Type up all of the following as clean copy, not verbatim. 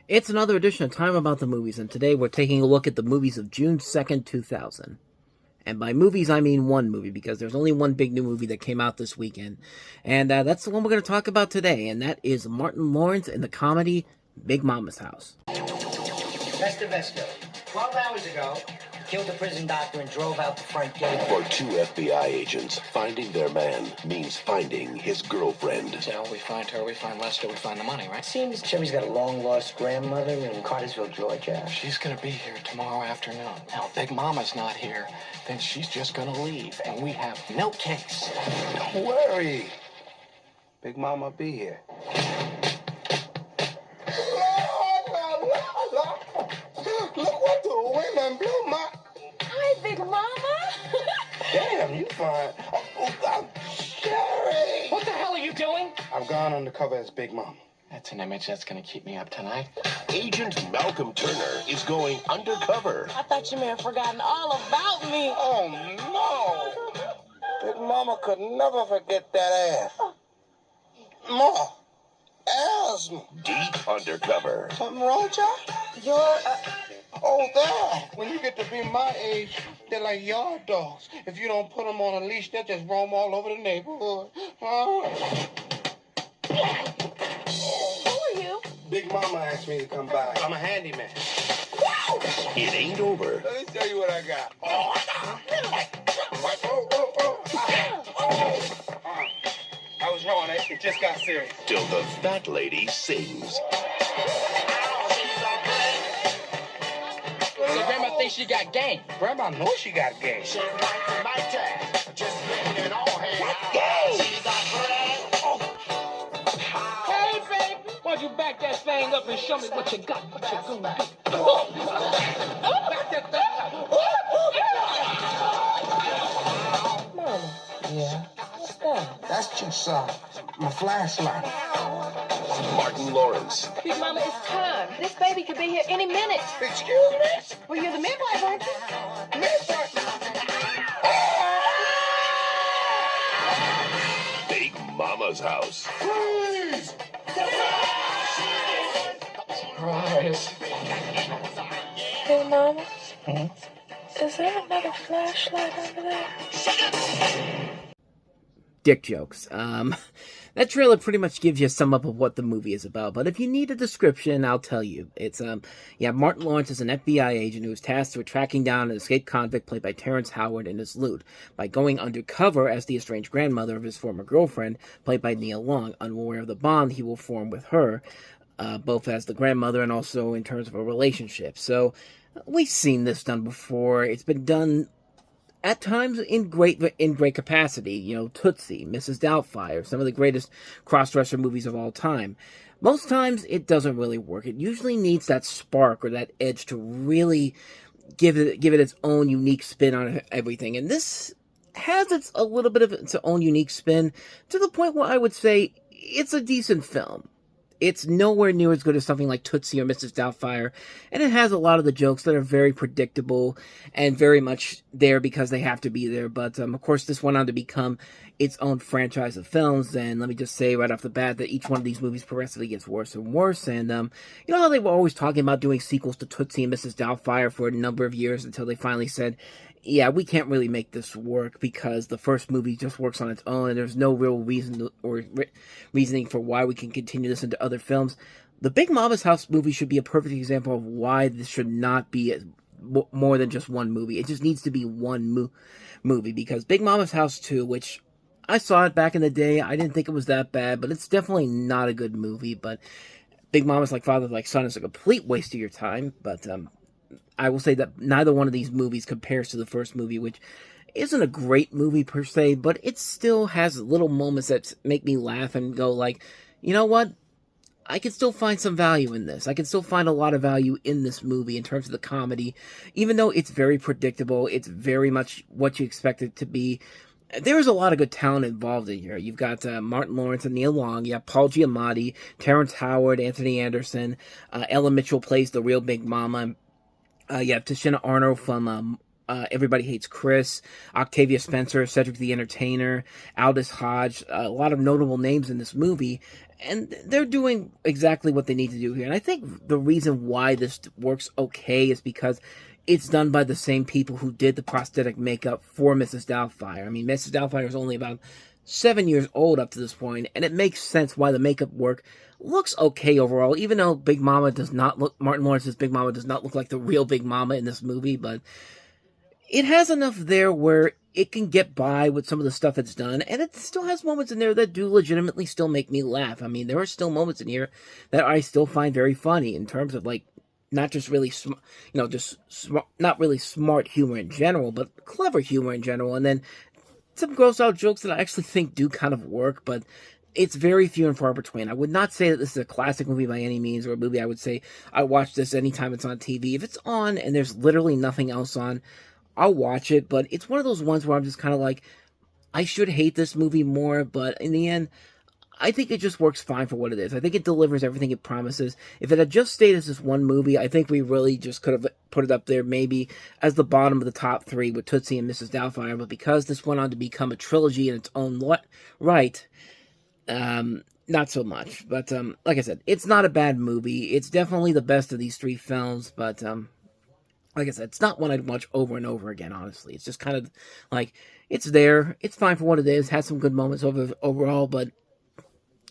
It's another edition of Time About the Movies, and today we're taking a look at the movies of June 2nd, 2000. And by movies, I mean one movie, because there's only one big new movie that came out this weekend. And that's the one we're going to talk about today, and that is Martin Lawrence in the comedy Big Momma's House. Mr. Vesto, 12 hours ago, killed the prison doctor and drove out the front gate. For two FBI agents, finding their man means finding his girlfriend. So we find her, we find Lester, we find the money, right? Seems Chevy's got a long-lost grandmother in Cartersville, Georgia. She's gonna be here tomorrow afternoon. Now, Big Mama's not here, then she's just gonna leave, and we have no case. Don't worry. Big Mama be here. Look what the women blew my... Hi, Big Mama. Damn, you fine. Oh, Sherry. What the hell are you doing? I've gone undercover as Big Mama. That's an image that's gonna keep me up tonight. Agent Malcolm Turner is going undercover. I thought you may have forgotten all about me. Oh, no. Big Mama could never forget that ass. Ma, asthma. Deep undercover. Something wrong, child? You're, Oh, there. When you get to be my age, they're like yard dogs. If you don't put them on a leash, they'll just roam all over the neighborhood. who are you? Big Mama asked me to come by. I'm a handyman. It ain't over Let me tell you what I got. I was wrong. It just got serious. till the fat lady sings. So Grandma thinks she got game. Grandma knows she got game. Hey, baby, why don't you back that thing up and show me what you got, what you gonna do? Back that thing up. Mama. Yeah, What's that? that's just my flashlight. Martin Lawrence, Big Mama, it's time. This baby could be here any minute. Excuse me? Well, you're the midwife, aren't you? Big Mama's house. Please! Surprise. Big Mama? Is there another flashlight over there? Dick jokes. That trailer pretty much gives you a sum up of what the movie is about, but if you need a description, I'll tell you. It's, Martin Lawrence is an FBI agent who is tasked with tracking down an escaped convict played by Terrence Howard in his loot, by going undercover as the estranged grandmother of his former girlfriend, played by Nia Long, unaware of the bond he will form with her, both as the grandmother and also in terms of a relationship. So, we've seen this done before. It's been done at times in great capacity. You know, Tootsie, Mrs. Doubtfire, some of the greatest cross-dresser movies of all time. Most times, it doesn't really work. It usually needs that spark or that edge to really give it its own unique spin on everything. And this has a little bit of its own unique spin, to the point where I would say it's a decent film. It's nowhere near as good as something like Tootsie or Mrs. Doubtfire, and it has a lot of the jokes that are very predictable and very much there because they have to be there. But, of course, this went on to become its own franchise of films, and let me just say right off the bat that each one of these movies progressively gets worse and worse. And, you know how they were always talking about doing sequels to Tootsie and Mrs. Doubtfire for a number of years until they finally said, yeah, we can't really make this work because the first movie just works on its own and there's no real reason or reasoning for why we can continue this into other films. The Big Mama's House movie should be a perfect example of why this should not be more than just one movie. It just needs to be one movie, because Big Mama's House 2, which I saw it back in the day, I didn't think it was that bad, but it's definitely not a good movie. But Big Mama's Like Father Like Son is a complete waste of your time, but I will say that neither one of these movies compares to the first movie, which isn't a great movie per se, but it still has little moments that make me laugh and go like, you know what? I can still find some value in this. I can still find a lot of value in this movie in terms of the comedy, even though it's very predictable. It's very much what you expect it to be. There's a lot of good talent involved in here. You've got Martin Lawrence and Nia Long. You have Paul Giamatti, Terrence Howard, Anthony Anderson. Ella Mitchell plays the real Big Mama. You have Tashina Arnold from Everybody Hates Chris, Octavia Spencer, Cedric the Entertainer, Aldous Hodge, a lot of notable names in this movie, and they're doing exactly what they need to do here. And I think the reason why this works okay is because it's done by the same people who did the prosthetic makeup for Mrs. Doubtfire. I mean, Mrs. Doubtfire is only about 7 years old up to this point, and it makes sense why the makeup work looks okay overall, even though Martin Lawrence's Big Mama does not look like the real Big Mama in this movie, but it has enough there where it can get by with some of the stuff it's done, and it still has moments in there that do legitimately still make me laugh. I mean, there are still moments in here that I still find very funny in terms of, like, not just really, not really smart humor in general, but clever humor in general, and then some gross out jokes that I actually think do kind of work, but it's very few and far between. I would not say that this is a classic movie by any means, or a movie I would say I watch this anytime it's on TV. If it's on and there's literally nothing else on, I'll watch it, but it's one of those ones where I'm just kind of like, I should hate this movie more, but in the end, I think it just works fine for what it is. I think it delivers everything it promises. If it had just stayed as this one movie, I think we really just could have put it up there maybe as the bottom of the top 3 with Tootsie and Mrs. Doubtfire, but because this went on to become a trilogy in its own right, not so much. But like I said, it's not a bad movie. It's definitely the best of these 3 films, but like I said, it's not one I'd watch over and over again, honestly. It's just kind of like, it's there, it's fine for what it is, has some good moments overall, but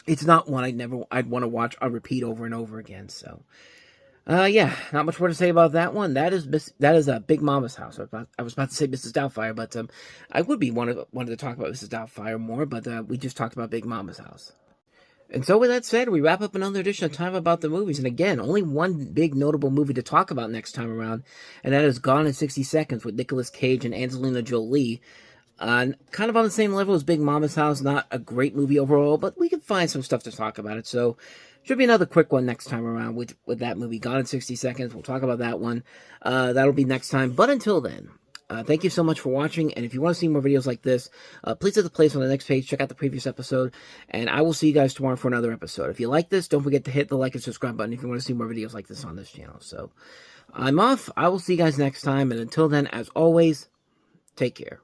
it's not one I'd want to watch on repeat over and over again. So, yeah, not much more to say about that one. That is Big Mama's House. I was about to say Mrs. Doubtfire, but I would be wanted to talk about Mrs. Doubtfire more, but we just talked about Big Mama's House. And so with that said, we wrap up another edition of Time About the Movies. And again, only one big notable movie to talk about next time around, and that is Gone in 60 Seconds with Nicolas Cage and Angelina Jolie. Kind of on the same level as Big Mama's House. Not a great movie overall, but we can find some stuff to talk about it. So, should be another quick one next time around with that movie, Gone in 60 Seconds. We'll talk about that one. That'll be next time. But until then, thank you so much for watching. And if you want to see more videos like this, please hit the place on the next page. Check out the previous episode. And I will see you guys tomorrow for another episode. If you like this, don't forget to hit the like and subscribe button if you want to see more videos like this on this channel. So, I'm off. I will see you guys next time. And until then, as always, take care.